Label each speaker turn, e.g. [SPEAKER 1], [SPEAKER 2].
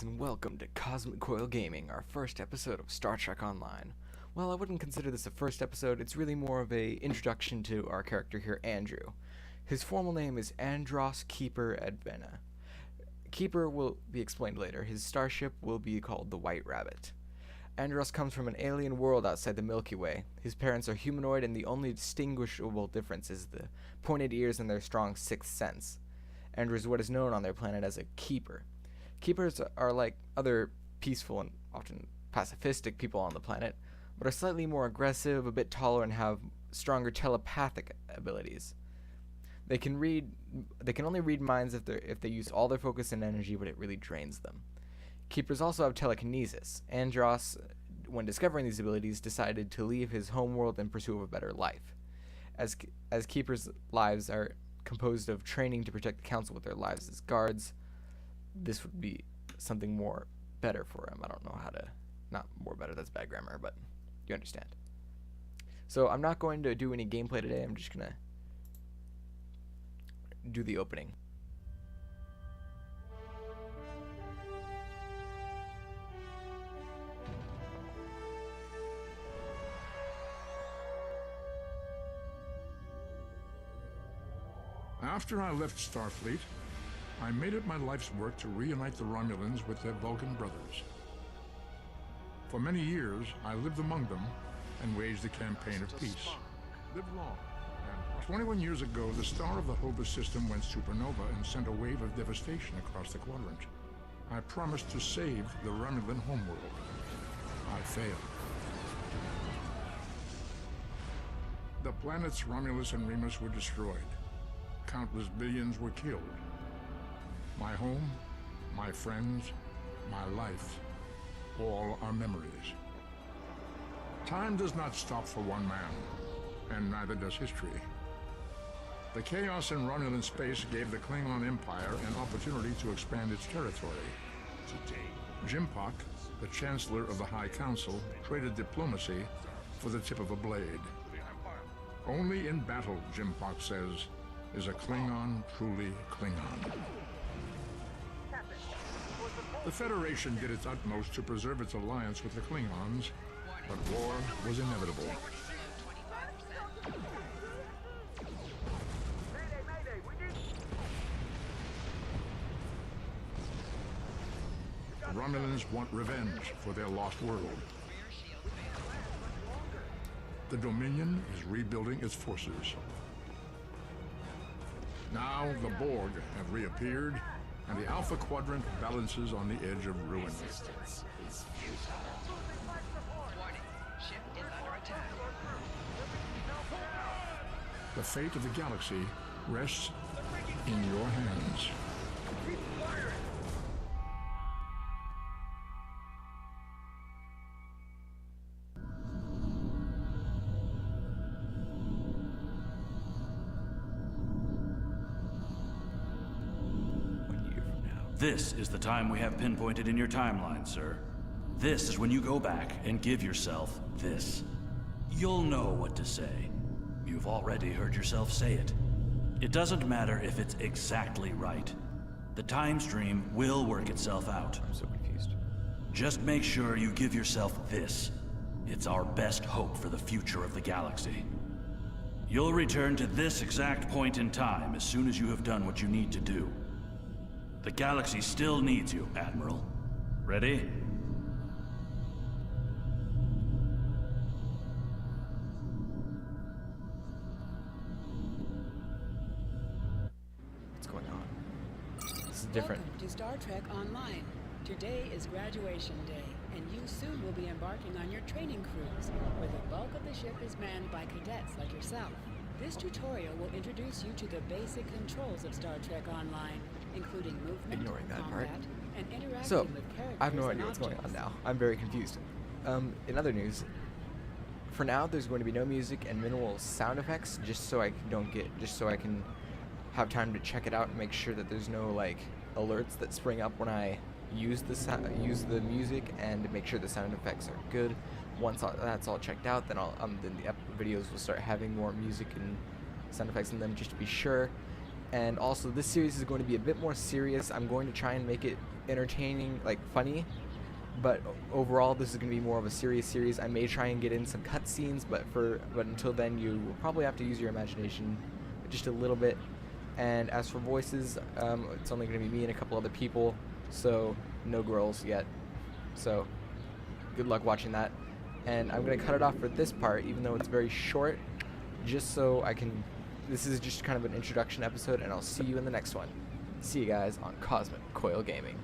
[SPEAKER 1] and welcome to Cosmic Coil Gaming, our first episode of Star Trek Online. Well, I wouldn't consider this a first episode, it's really more of a introduction to our character here, Andrew. His formal name is Andros Keeper Advena. Keeper will be explained later. His starship will be called the White Rabbit. Andros comes from an alien world outside the Milky Way. His parents are humanoid, and the only distinguishable difference is the pointed ears and their strong sixth sense. Andrew is what is known on their planet as a Keeper. Keepers are like other peaceful and often pacifistic people on the planet, but are slightly more aggressive, a bit taller, and have stronger telepathic abilities. They can only read minds if they use all their focus and energy, but it really drains them. Keepers also have telekinesis. Andros, when discovering these abilities, decided to leave his homeworld in pursuit of a better life. As Keepers' lives are composed of training to protect the Council with their lives as guards, this would be something more better for him. I don't know how to, not more better, that's bad grammar, but you understand. So I'm not going to do any gameplay today, I'm just gonna do the opening.
[SPEAKER 2] After I left Starfleet, I made it my life's work to reunite the Romulans with their Vulcan brothers. For many years, I lived among them and waged a campaign of peace. Lived long. And 21 years ago, the star of the Hova system went supernova and sent a wave of devastation across the quadrant. I promised to save the Romulan homeworld. I failed. The planets Romulus and Remus were destroyed. Countless billions were killed. My home, my friends, my life, all are memories. Time does not stop for one man, and neither does history. The chaos in Romulan space gave the Klingon Empire an opportunity to expand its territory. Jimpak, the Chancellor of the High Council, traded diplomacy for the tip of a blade. Only in battle, Jimpak says, is a Klingon truly Klingon. The Federation did its utmost to preserve its alliance with the Klingons, but war was inevitable. The Romulans want revenge for their lost world. The Dominion is rebuilding its forces. Now the Borg have reappeared, and the Alpha Quadrant balances on the edge of ruin. The fate of the galaxy rests in your hands.
[SPEAKER 3] This is the time we have pinpointed in your timeline, sir. This is when you go back and give yourself this. You'll know what to say. You've already heard yourself say it. It doesn't matter if it's exactly right. The time stream will work itself out.
[SPEAKER 1] I'm so confused.
[SPEAKER 3] Just make sure you give yourself this. It's our best hope for the future of the galaxy. You'll return to this exact point in time as soon as you have done what you need to do. The galaxy still needs you, Admiral. Ready?
[SPEAKER 1] What's going on? This is different.
[SPEAKER 4] Welcome to Star Trek Online. Today is graduation day, and you soon will be embarking on your training cruise, where the bulk of the ship is manned by cadets like yourself. This tutorial will introduce you to the basic controls of Star Trek Online, including movement,
[SPEAKER 1] Ignoring that
[SPEAKER 4] combat,
[SPEAKER 1] part.
[SPEAKER 4] and interacting
[SPEAKER 1] So,
[SPEAKER 4] with characters
[SPEAKER 1] I have no
[SPEAKER 4] and
[SPEAKER 1] idea what's going on
[SPEAKER 4] objects.
[SPEAKER 1] now. I'm very confused. In other news, for now there's going to be no music and minimal sound effects, just so I can have time to check it out and make sure that there's no like alerts that spring up when I use the music, and make sure the sound effects are good. Once that's all checked out, then then the videos will start having more music and sound effects in them, just to be sure. And also, this series is going to be a bit more serious. I'm going to try and make it entertaining, like funny, but overall this is going to be more of a serious series. I may try and get in some cutscenes, but until then you will probably have to use your imagination just a little bit. And as for voices, it's only going to be me and a couple other people, so no girls yet. So good luck watching that. And I'm going to cut it off for this part, even though it's very short, just so I can... This is just kind of an introduction episode, and I'll see you in the next one. See you guys on Cosmic Coil Gaming.